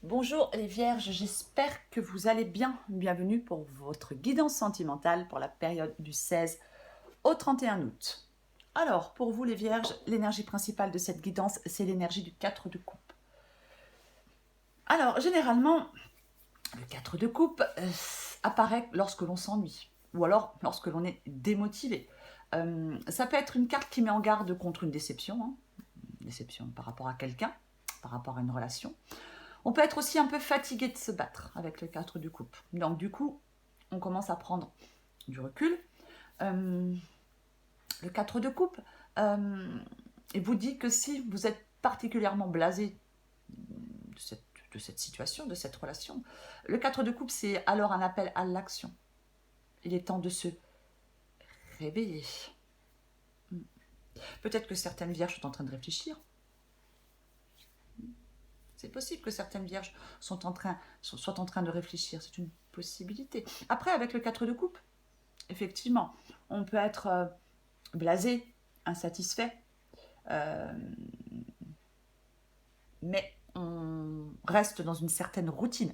Bonjour les vierges, j'espère que vous allez bien. Bienvenue pour votre guidance sentimentale pour la période du 16 au 31 août. Alors, pour vous les vierges, l'énergie principale de cette guidance, c'est l'énergie du 4 de coupe. Alors, généralement, le 4 de coupe apparaît lorsque l'on s'ennuie ou alors lorsque l'on est démotivé. Ça peut être une carte qui met en garde contre une déception, une déception par rapport à quelqu'un, par rapport à une relation. On peut être aussi un peu fatigué de se battre avec le 4 de coupe. Donc du coup, on commence à prendre du recul. Le 4 de coupe et vous dit que si vous êtes particulièrement blasé de cette situation, de cette relation, le 4 de coupe, c'est alors un appel à l'action. Il est temps de se réveiller. Peut-être que certaines vierges sont en train de réfléchir. C'est possible que certaines vierges soient en train de réfléchir. C'est une possibilité. Après, avec le 4 de coupe, effectivement, on peut être blasé, insatisfait, mais on reste dans une certaine routine.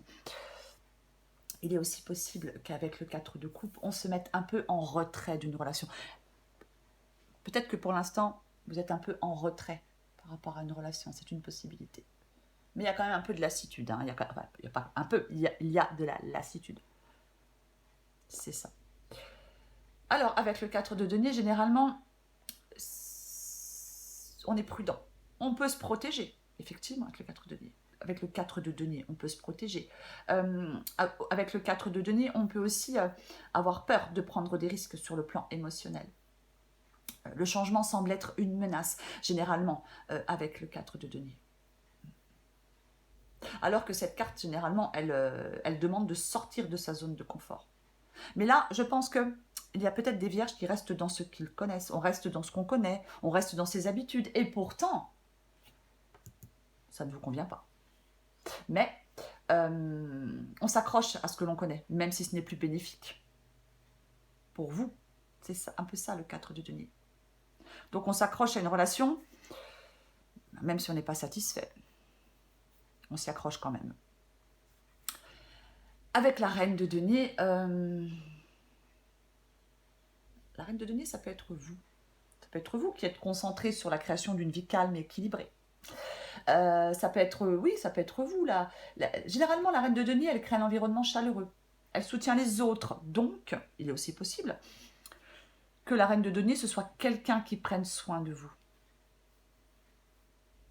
Il est aussi possible qu'avec le 4 de coupe, on se mette un peu en retrait d'une relation. Peut-être que pour l'instant, vous êtes un peu en retrait par rapport à une relation. C'est une possibilité. Mais il y a quand même un peu de lassitude. Il y a pas un peu, il y a de la lassitude. C'est ça. Alors, avec le 4 de denier, généralement, on est prudent. On peut se protéger, effectivement, avec le 4 de denier. Avec le 4 de denier, on peut se protéger. Avec le 4 de denier, on peut aussi avoir peur de prendre des risques sur le plan émotionnel. Le changement semble être une menace, généralement, avec le 4 de denier. Alors que cette carte, généralement, elle demande de sortir de sa zone de confort. Mais là, je pense que il y a peut-être des vierges qui restent dans ce qu'ils connaissent. On reste dans ce qu'on connaît, on reste dans ses habitudes. Et pourtant, ça ne vous convient pas. Mais on s'accroche à ce que l'on connaît, même si ce n'est plus bénéfique. Pour vous, c'est un peu ça le 4 de denier. Donc on s'accroche à une relation, même si on n'est pas satisfait. On s'y accroche quand même. Avec la reine de denier, la reine de denier, ça peut être vous. Ça peut être vous qui êtes concentré sur la création d'une vie calme et équilibrée. Ça peut être, oui, ça peut être vous. Généralement, la reine de denier, elle crée un environnement chaleureux. Elle soutient les autres. Donc, il est aussi possible que la reine de denier, ce soit quelqu'un qui prenne soin de vous.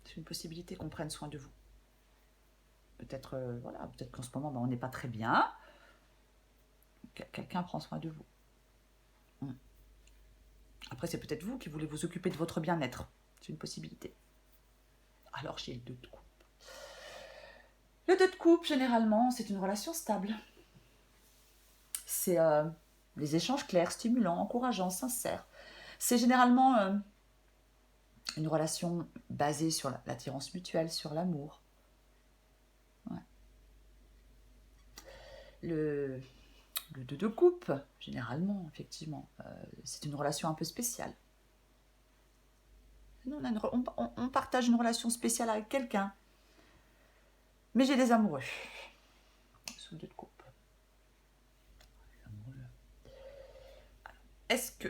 C'est une possibilité qu'on prenne soin de vous. Peut-être voilà, peut-être qu'en ce moment, on n'est pas très bien. Quelqu'un prend soin de vous. Après, c'est peut-être vous qui voulez vous occuper de votre bien-être. C'est une possibilité. Alors, j'ai le 2 de coupe. Le 2 de coupe, généralement, c'est une relation stable. C'est les échanges clairs, stimulants, encourageants, sincères. C'est généralement une relation basée sur l'attirance mutuelle, sur l'amour. Ouais. Le 2 de coupe, généralement, effectivement, c'est une relation un peu spéciale. On partage une relation spéciale avec quelqu'un. Mais j'ai des amoureux. Sous le 2 de coupe. Est-ce que...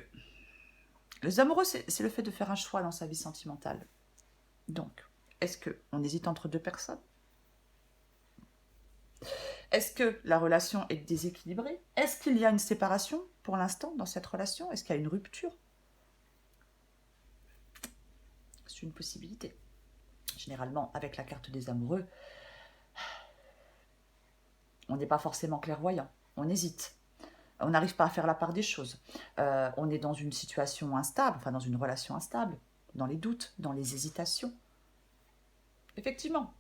Les amoureux, c'est le fait de faire un choix dans sa vie sentimentale. Donc, est-ce qu'on hésite entre deux personnes? Est-ce que la relation est déséquilibrée? Est-ce qu'il y a une séparation pour l'instant dans cette relation? Est-ce qu'il y a une rupture? C'est une possibilité. Généralement, avec la carte des amoureux, on n'est pas forcément clairvoyant. On hésite. On n'arrive pas à faire la part des choses. On est dans une situation instable, enfin dans une relation instable, dans les doutes, dans les hésitations. Effectivement,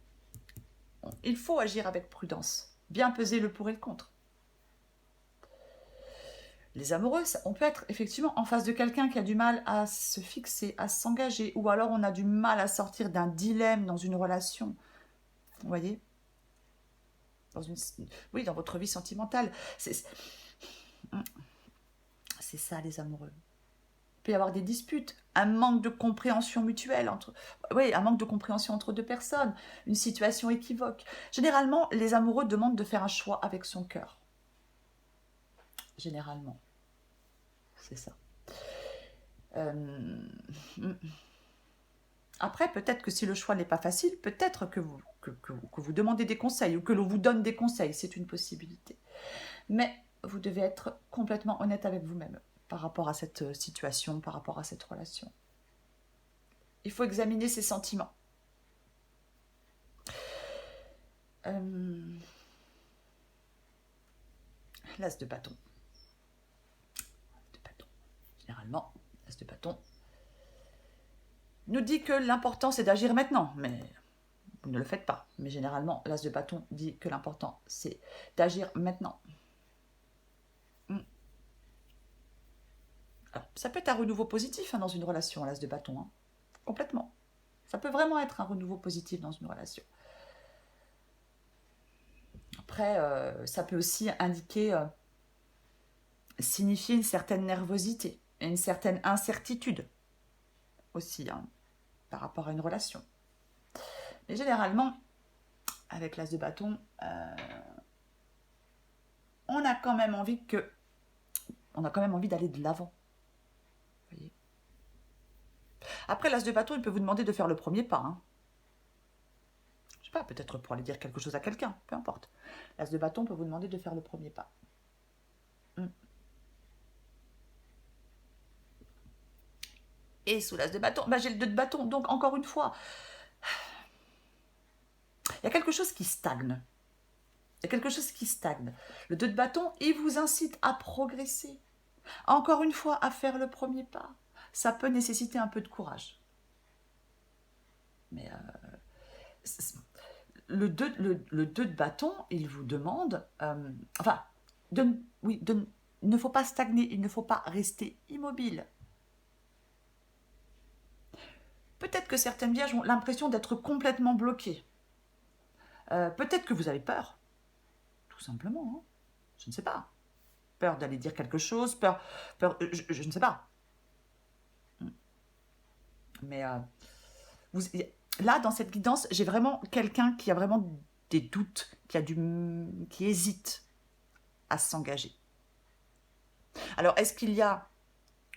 il faut agir avec prudence, bien peser le pour et le contre. Les amoureux, on peut être effectivement en face de quelqu'un qui a du mal à se fixer, à s'engager, ou alors on a du mal à sortir d'un dilemme dans une relation. Vous voyez, oui, dans votre vie sentimentale. C'est ça, les amoureux. peut y avoir des disputes, un manque de compréhension mutuelle entre, oui, un manque de compréhension entre deux personnes, une situation équivoque. Généralement, les amoureux demandent de faire un choix avec son cœur. Généralement, c'est ça. Euh, Après, peut-être que si le choix n'est pas facile, peut-être que vous demandez des conseils ou que l'on vous donne des conseils, c'est une possibilité. Mais vous devez être complètement honnête avec vous-même par rapport à cette situation, par rapport à cette relation. Il faut examiner ses sentiments. L'as de bâton. Généralement, l'as de bâton nous dit que l'important c'est d'agir maintenant, mais vous ne le faites pas. Mais généralement, l'as de bâton dit que l'important c'est d'agir maintenant. Alors, ça peut être un renouveau positif dans une relation, l'as de bâton. Complètement. Ça peut vraiment être un renouveau positif dans une relation. Après, ça peut aussi indiquer, signifier une certaine nervosité et une certaine incertitude aussi par rapport à une relation. Mais généralement, avec l'as de bâton, on a quand même envie d'aller de l'avant. Voyez. Après, l'as de bâton, il peut vous demander de faire le premier pas. Je sais pas, peut-être pour aller dire quelque chose à quelqu'un, peu importe. L'as de bâton peut vous demander de faire le premier pas. Et sous l'as de bâton, j'ai le 2 de bâton. Donc, encore une fois, il y a quelque chose qui stagne. Il y a quelque chose qui stagne. Le 2 de bâton, il vous incite à progresser. Encore une fois, à faire le premier pas. Ça peut nécessiter un peu de courage. Mais le 2 de bâton, il vous demande... il ne faut pas stagner, il ne faut pas rester immobile. Peut-être que certaines vierges ont l'impression d'être complètement bloquées. Peut-être que vous avez peur, tout simplement. Je ne sais pas. Peur d'aller dire quelque chose, peur je ne sais pas. Mais là, dans cette guidance, j'ai vraiment quelqu'un qui a vraiment des doutes, qui hésite à s'engager. Alors, est-ce qu'il y a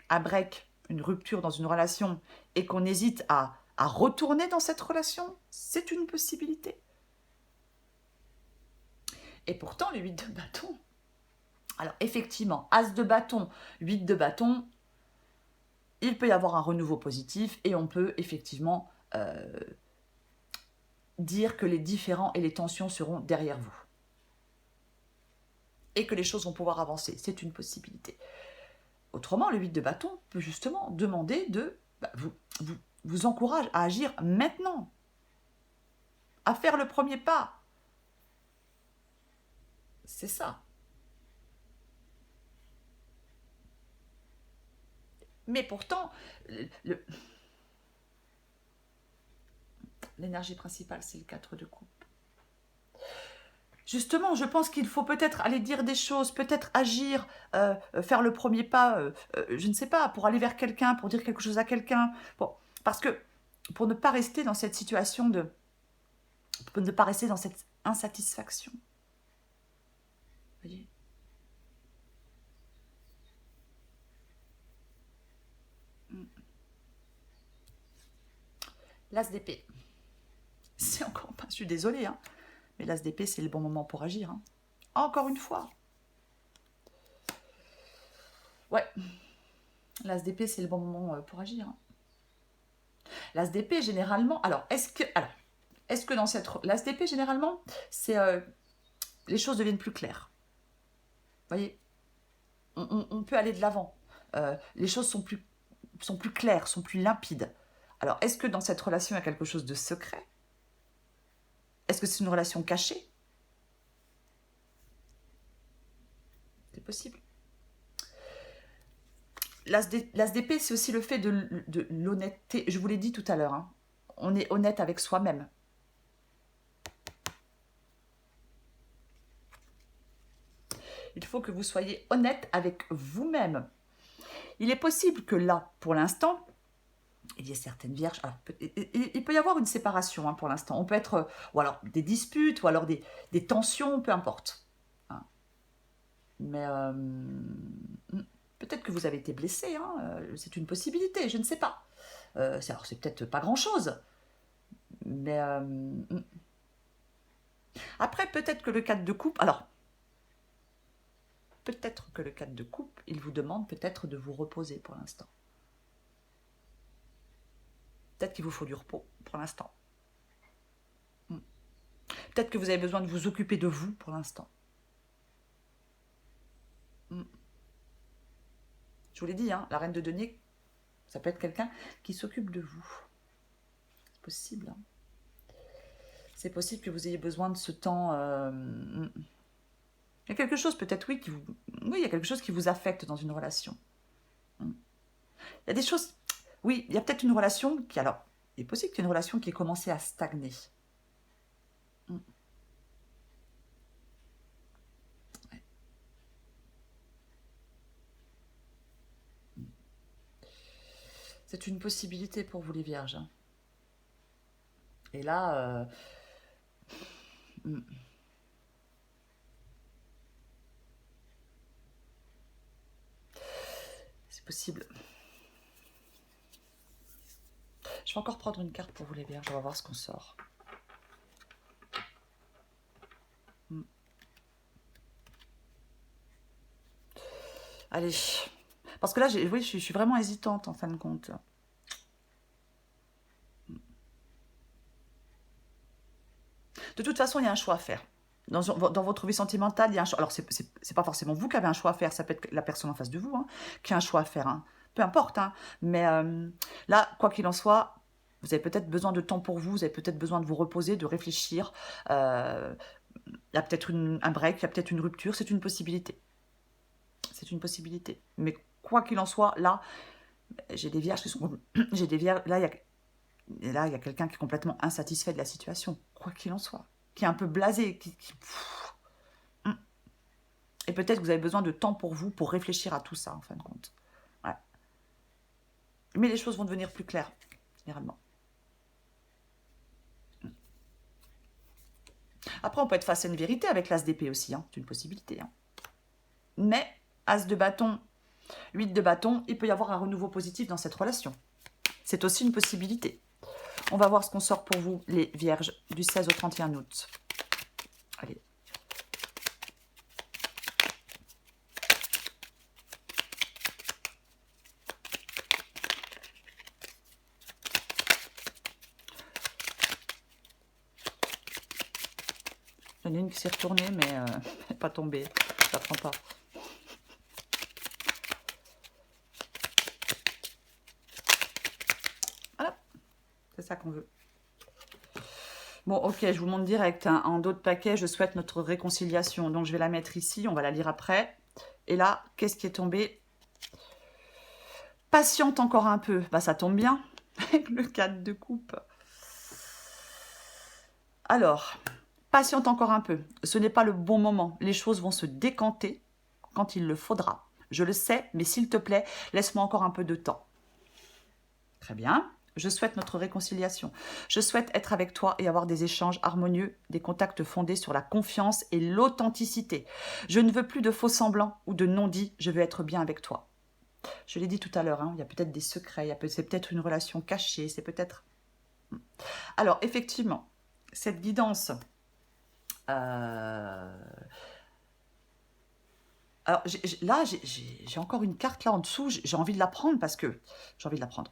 un break, une rupture dans une relation et qu'on hésite à retourner dans cette relation? C'est une possibilité. Et pourtant, le 8 de bâton... Alors, effectivement, as de bâton, 8 de bâton, il peut y avoir un renouveau positif et on peut effectivement dire que les différends et les tensions seront derrière vous. Et que les choses vont pouvoir avancer. C'est une possibilité. Autrement, le 8 de bâton peut justement demander de vous encourage à agir maintenant, à faire le premier pas. C'est ça. Mais pourtant, l'énergie principale, c'est le 4 de coupe. Justement, je pense qu'il faut peut-être aller dire des choses, peut-être agir, faire le premier pas, je ne sais pas, pour aller vers quelqu'un, pour dire quelque chose à quelqu'un. Parce que pour ne pas rester dans cette situation pour ne pas rester dans cette insatisfaction. Vous voyez ? L'as d'épée. C'est encore pas, je suis désolée, mais l'as d'épée, c'est le bon moment pour agir. Encore une fois. Ouais. L'as d'épée, c'est le bon moment pour agir. L'as d'épée, généralement... Alors, est-ce que dans cette... L'as d'épée, généralement, c'est... les choses deviennent plus claires. Vous voyez, on peut aller de l'avant. Les choses sont plus claires, sont plus limpides. Alors, est-ce que dans cette relation, il y a quelque chose de secret? Est-ce que c'est une relation cachée? C'est possible. L'as d'épée, c'est aussi le fait de l'honnêteté. Je vous l'ai dit tout à l'heure. On est honnête avec soi-même. Il faut que vous soyez honnête avec vous-même. il est possible que là, pour l'instant, il y a certaines vierges. Alors, il peut y avoir une séparation, hein, pour l'instant. On peut être, ou alors des disputes, ou alors des tensions, peu importe. Hein. Mais peut-être que vous avez été blessé, hein, c'est une possibilité, je ne sais pas. Alors, c'est peut-être pas grand-chose. Mais après, peut-être que le cadre de coupe. Alors, peut-être que le cadre de coupe, il vous demande peut-être de vous reposer pour l'instant. Peut-être qu'il vous faut du repos pour l'instant. Peut-être que vous avez besoin de vous occuper de vous pour l'instant. Je vous l'ai dit, hein, la reine de denier, ça peut être quelqu'un qui s'occupe de vous. C'est possible. Hein. C'est possible que vous ayez besoin de ce temps. Il y a quelque chose, peut-être, oui, oui, il y a quelque chose qui vous affecte dans une relation. Il y a des choses. Oui, il y a peut-être une relation qui, alors, il est possible qu'il y ait une relation qui ait commencé à stagner. C'est une possibilité pour vous, les vierges. Et là, c'est possible. Je vais encore prendre une carte pour vous, les vierges. On va voir ce qu'on sort. Allez. Parce que là, oui, je suis vraiment hésitante, en fin de compte. De toute façon, il y a un choix à faire. Dans votre vie sentimentale, il y a un choix. Alors, c'est pas forcément vous qui avez un choix à faire, ça peut être la personne en face de vous, hein, qui a un choix à faire. Hein. Peu importe. Hein. Mais là, quoi qu'il en soit, vous avez peut-être besoin de temps pour vous, vous avez peut-être besoin de vous reposer, de réfléchir. Il y a peut-être un break, il y a peut-être une rupture, c'est une possibilité. C'est une possibilité. Mais quoi qu'il en soit, là, j'ai des vierges qui sont... J'ai des vierges... Là, il y a quelqu'un qui est complètement insatisfait de la situation, quoi qu'il en soit, qui est un peu blasé. Et peut-être que vous avez besoin de temps pour vous, pour réfléchir à tout ça, en fin de compte. Ouais. Mais les choses vont devenir plus claires, généralement. Après, on peut être face à une vérité avec l'as d'épée aussi, hein. C'est une possibilité. Hein. Mais, as de bâton, 8 de bâton, il peut y avoir un renouveau positif dans cette relation. C'est aussi une possibilité. On va voir ce qu'on sort pour vous, les vierges, du 16 au 31 août. Allez. Il y en a une qui s'est retournée, mais elle n'est pas tombée. Ça prend pas. Voilà. C'est ça qu'on veut. Bon, ok, je vous montre direct. Hein. En dos de paquet, je souhaite notre réconciliation. Donc, je vais la mettre ici. On va la lire après. Et là, qu'est-ce qui est tombé? Patiente encore un peu. Bah, ça tombe bien. Avec le 4 de coupe. Alors, patiente encore un peu. Ce n'est pas le bon moment. Les choses vont se décanter quand il le faudra. Je le sais, mais s'il te plaît, laisse-moi encore un peu de temps. Très bien. Je souhaite notre réconciliation. Je souhaite être avec toi et avoir des échanges harmonieux, des contacts fondés sur la confiance et l'authenticité. Je ne veux plus de faux semblants ou de non-dits. Je veux être bien avec toi. Je l'ai dit tout à l'heure, hein, il y a peut-être des secrets, c'est peut-être une relation cachée, c'est peut-être... Alors, effectivement, cette guidance... Alors, là, j'ai encore une carte là en dessous, j'ai envie de la prendre parce que... J'ai envie de la prendre.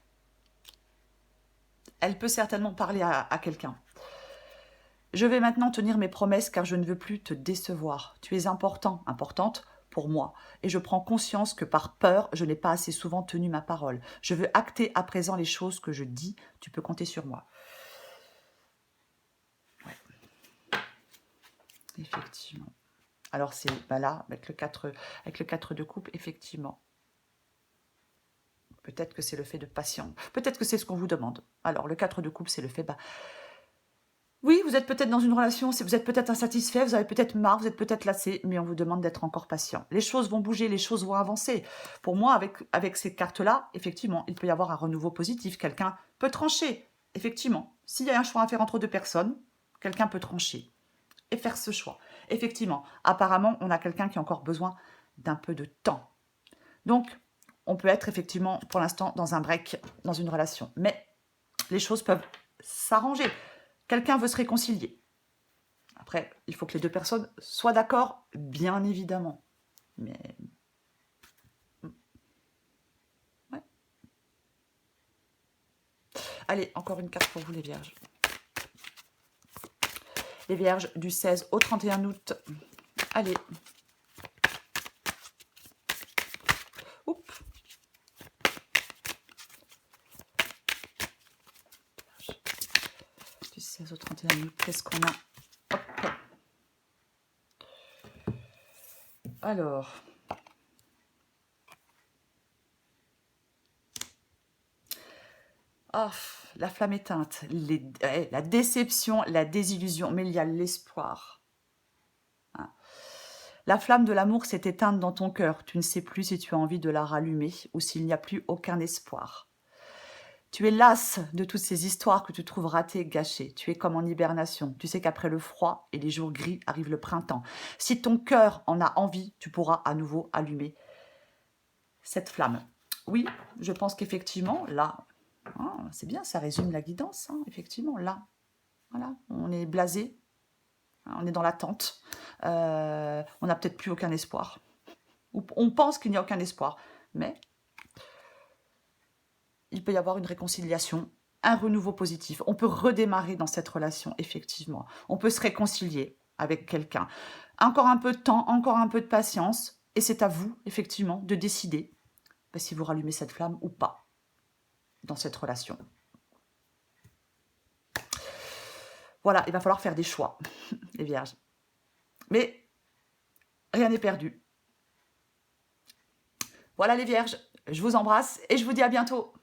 Elle peut certainement parler à quelqu'un. Je vais maintenant tenir mes promesses car je ne veux plus te décevoir. Tu es important, importante pour moi. Et je prends conscience que par peur, je n'ai pas assez souvent tenu ma parole. Je veux acter à présent les choses que je dis. Tu peux compter sur moi. Ouais. Effectivement. Alors c'est là, avec le 4 de coupe, effectivement. Peut-être que c'est le fait de patience. Peut-être que c'est ce qu'on vous demande. Alors, le 4 de coupe, c'est le fait... Oui, vous êtes peut-être dans une relation, vous êtes peut-être insatisfait, vous avez peut-être marre, vous êtes peut-être lassé, mais on vous demande d'être encore patient. Les choses vont bouger, les choses vont avancer. Pour moi, avec ces cartes-là, effectivement, il peut y avoir un renouveau positif. Quelqu'un peut trancher, effectivement. S'il y a un choix à faire entre deux personnes, quelqu'un peut trancher et faire ce choix. Effectivement, apparemment, on a quelqu'un qui a encore besoin d'un peu de temps. Donc, on peut être effectivement, pour l'instant, dans un break, dans une relation. Mais les choses peuvent s'arranger. Quelqu'un veut se réconcilier. Après, il faut que les deux personnes soient d'accord, bien évidemment. Mais... ouais. Allez, encore une carte pour vous, les vierges. Les vierges du 16 au 31 août. Allez. Oups. Du 16 au 31 août, qu'est-ce qu'on a? Hop. Alors... oh, la flamme éteinte, la déception, la désillusion, mais il y a l'espoir. Hein. La flamme de l'amour s'est éteinte dans ton cœur. Tu ne sais plus si tu as envie de la rallumer ou s'il n'y a plus aucun espoir. Tu es lasse de toutes ces histoires que tu trouves ratées, gâchées. Tu es comme en hibernation. Tu sais qu'après le froid et les jours gris arrive le printemps. Si ton cœur en a envie, tu pourras à nouveau allumer cette flamme. Oui, je pense qu'effectivement, là, hein, c'est bien, ça résume la guidance, hein, effectivement, là, voilà, on est blasé, hein, on est dans l'attente, on n'a peut-être plus aucun espoir, ou on pense qu'il n'y a aucun espoir, mais il peut y avoir une réconciliation, un renouveau positif, on peut redémarrer dans cette relation, effectivement, on peut se réconcilier avec quelqu'un, encore un peu de temps, encore un peu de patience, et c'est à vous, effectivement, de décider si vous rallumez cette flamme ou pas dans cette relation. Voilà, il va falloir faire des choix, les vierges. Mais rien n'est perdu. Voilà les vierges, je vous embrasse et je vous dis à bientôt.